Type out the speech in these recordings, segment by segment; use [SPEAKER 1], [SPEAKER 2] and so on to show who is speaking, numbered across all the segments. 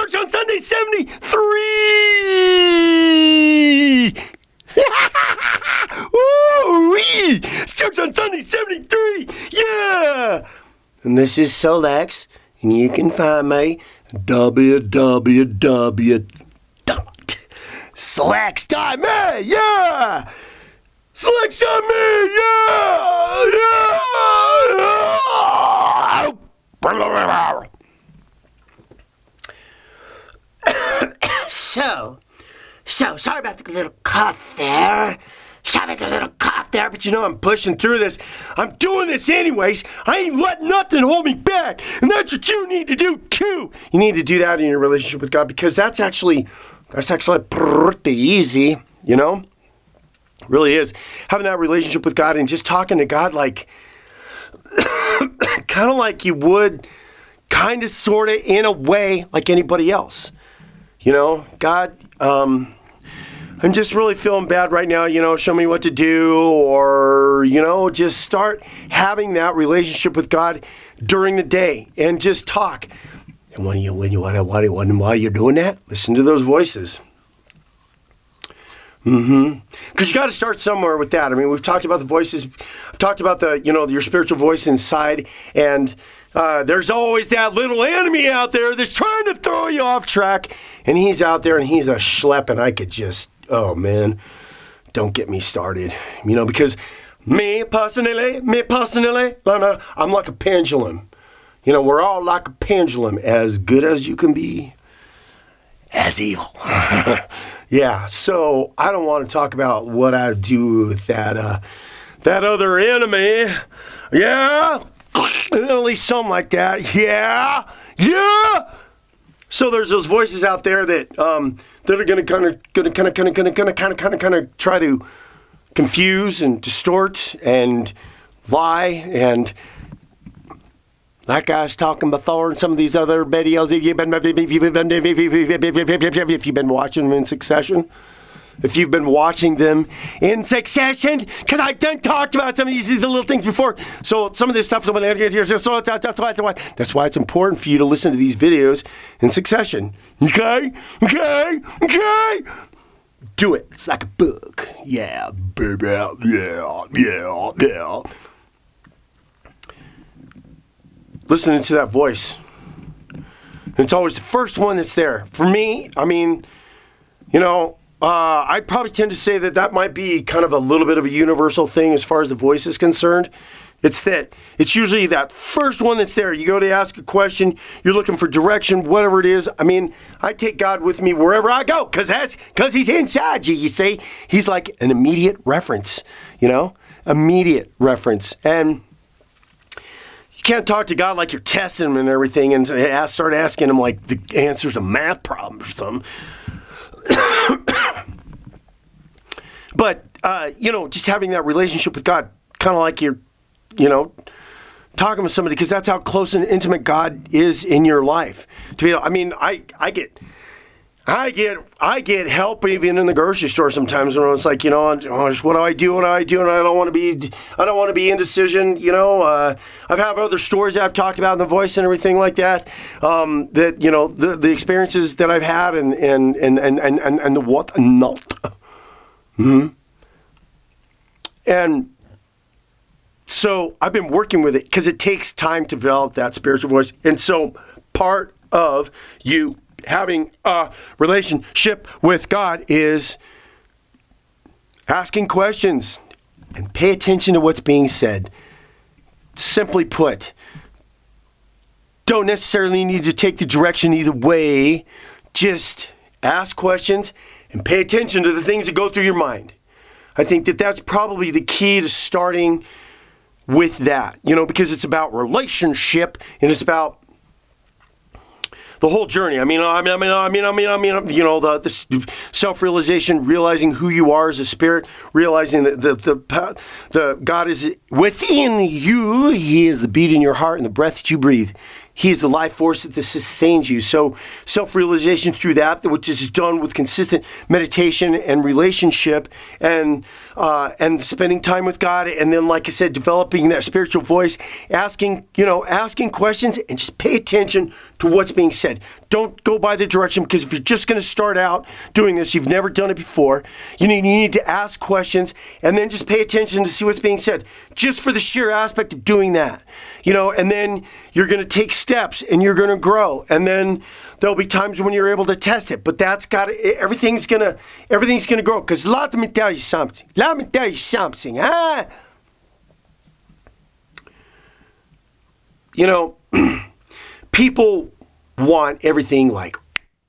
[SPEAKER 1] Church on Sunday 73. Woo-wee! Church on Sunday 73. Yeah. And this is Solex, and you can find me www.solex.me. Yeah. Solex.me. Yeah. So, sorry about the little cough there. Sorry about the little cough there, but you know I'm pushing through this. I'm doing this anyways. I ain't letting nothing hold me back. And that's what you need to do too. You need to do that in your relationship with God, because that's actually pretty easy, you know? It really is. Having that relationship with God and just talking to God like, kind of like you would, kind of, sort of, in a way, like anybody else. You know, God, I'm just really feeling bad right now, you know, show me what to do, or, you know, just start having that relationship with God during the day and just talk. And while you're doing that, listen to those voices. Because you got to start somewhere with that. I mean, we've talked about the voices. I've talked about the, you know, your spiritual voice inside, and there's always that little enemy out there that's trying to throw you off track, and he's out there and he's a schlep, and I could just, oh man, don't get me started. You know, because me personally, I'm like a pendulum. You know, we're all like a pendulum, as good as you can be, as evil. Yeah, so I don't want to talk about what I do with that other enemy. Yeah, at least something like that. Yeah. So there's those voices out there that are going to kind of try to confuse and distort and lie, and like I was talking before in some of these other videos, if you've been watching them in succession, because I've done talked about some of these little things before. So some of this stuff, that's why it's important for you to listen to these videos in succession. Okay? Do it. It's like a book. Yeah, baby. Yeah. Listening to that voice. And it's always the first one that's there. For me, I mean, you know, I probably tend to say that might be kind of a little bit of a universal thing as far as the voice is concerned. It's usually that first one that's there. You go to ask a question, you're looking for direction, whatever it is. I mean, I take God with me wherever I go, because he's inside you see. He's like an immediate reference, you know? Immediate reference. And you can't talk to God like you're testing him and everything and start asking him like the answers to math problems or something. But, you know, just having that relationship with God, kind of like you're, you know, talking with somebody, because that's how close and intimate God is in your life. I mean, I get help even in the grocery store sometimes when it's like, you know, what do I do? And I don't want to be indecision. You know, I've had other stories that I've talked about in the voice and everything like that. That, you know, the experiences that I've had and the what not. And so I've been working with it because it takes time to develop that spiritual voice. And so part of you having a relationship with God is asking questions and pay attention to what's being said. Simply put, don't necessarily need to take the direction either way. Just ask questions and pay attention to the things that go through your mind. I think that that's probably the key to starting with that, you know, because it's about relationship and it's about the whole journey. I mean, you know, the self-realization, realizing who you are as a spirit, realizing that the God is within you. He is the beat in your heart and the breath that you breathe. He is the life force that sustains you. So self-realization through that, which is done with consistent meditation and relationship and and spending time with God. And then, like I said, developing that spiritual voice, asking questions, and just pay attention to what's being said. Don't go by the direction, because if you're just going to start out doing this, you've never done it before, you need to ask questions and then just pay attention to see what's being said, just for the sheer aspect of doing that. And then you're going to take steps and you're going to grow. And then there'll be times when you're able to test it, but everything's going to grow. Because let me tell you something. People want everything like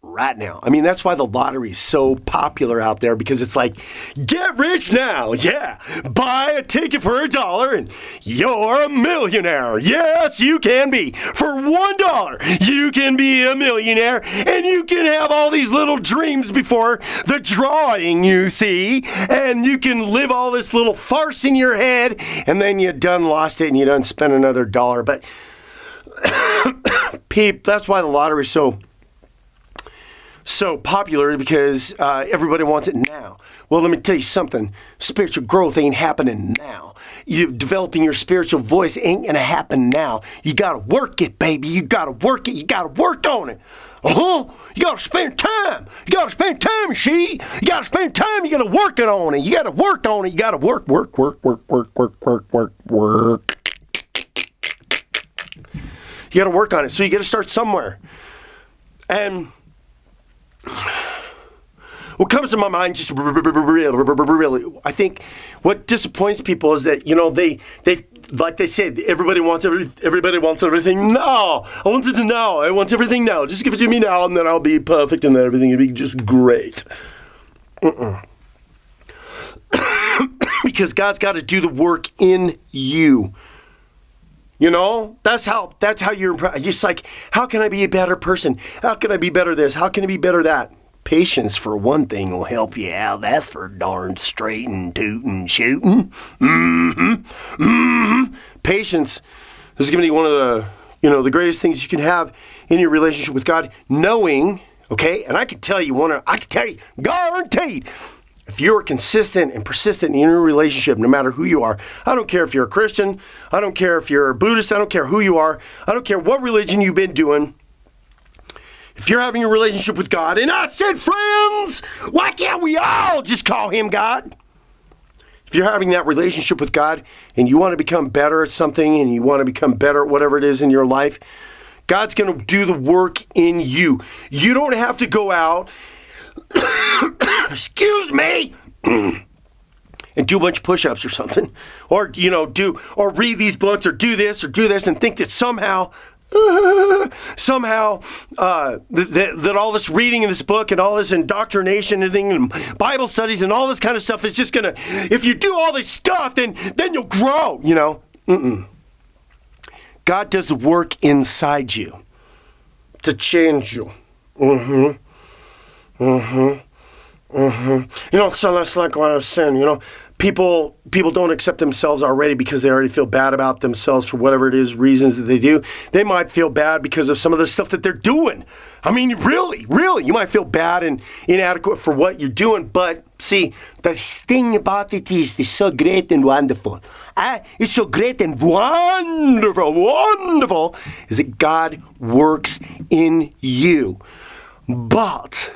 [SPEAKER 1] right now. I mean, that's why the lottery is so popular out there, because it's like, get rich now. Yeah. Buy a ticket for $1 and you're a millionaire. Yes, you can be. For $1, you can be a millionaire, and you can have all these little dreams before the drawing, you see, and you can live all this little farce in your head, and then you done lost it and you done spent another $1. But that's why the lottery is so popular, because everybody wants it now. Well, let me tell you something. Spiritual growth ain't happening now. Developing your spiritual voice ain't going to happen now. You got to work it, baby. You got to work it. You got to work on it. You got to spend time. You got to spend time, see? You got to spend time. You got to work it on it. You got to work on it. You got to work. You got to work on it. So you got to start somewhere. And what comes to my mind, just really, I think what disappoints people is that, they like they said, everybody wants everything now. I want it now. I want everything now. Just give it to me now, and then I'll be perfect, and then everything will be just great. Because God's got to do the work in you. That's how you're just like, how can I be a better person? How can I be better this? How can I be better that? Patience, for one thing, will help you out. That's for darn straight and tootin' shooting. Patience is going to be one of the greatest things you can have in your relationship with God. Knowing, okay, and I can tell you, guaranteed, if you're consistent and persistent in your relationship, no matter who you are, I don't care if you're a Christian, I don't care if you're a Buddhist, I don't care who you are, I don't care what religion you've been doing, if you're having a relationship with God, and I said, friends, why can't we all just call him God? If you're having that relationship with God and you want to become better at something, and you want to become better at whatever it is in your life, God's going to do the work in you. You don't have to go out excuse me, and do a bunch of push-ups or something, or or read these books, or do this, and think that somehow that all this reading in this book and all this indoctrination and Bible studies and all this kind of stuff is just gonna, if you do all this stuff, then you'll grow. God does the work inside you to change you. So that's like what I was saying, people don't accept themselves already because they already feel bad about themselves for whatever it is, reasons that they do. They might feel bad because of some of the stuff that they're doing. I mean, really, you might feel bad and inadequate for what you're doing, but see, the thing about it is it's so great and wonderful. It's so great and wonderful, is that God works in you. But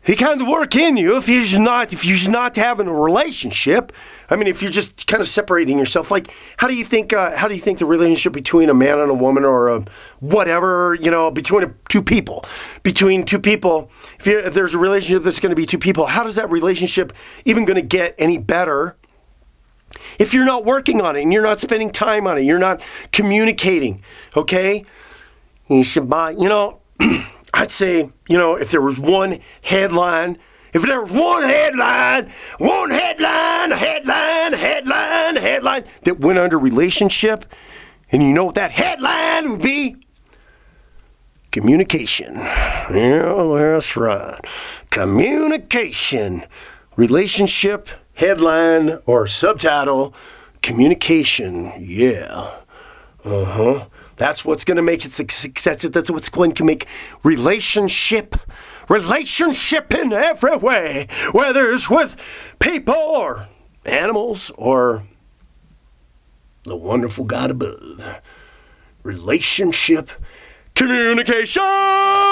[SPEAKER 1] he can't work in you if you're not having a relationship. I mean, if you're just kind of separating yourself, like how do you think the relationship between a man and a woman, or a whatever, between two people, if there's a relationship that's going to be two people, how does that relationship even going to get any better if you're not working on it and you're not spending time on it, you're not communicating? Okay, you should buy, I'd say, if there was one headline that went under relationship, and you know what that headline would be? Communication. Yeah, that's right. Communication. Relationship, headline, or subtitle, communication. Yeah. That's what's going to make it success. That's what's going to make relationship in every way, whether it's with people or animals or the wonderful God above? Relationship communication!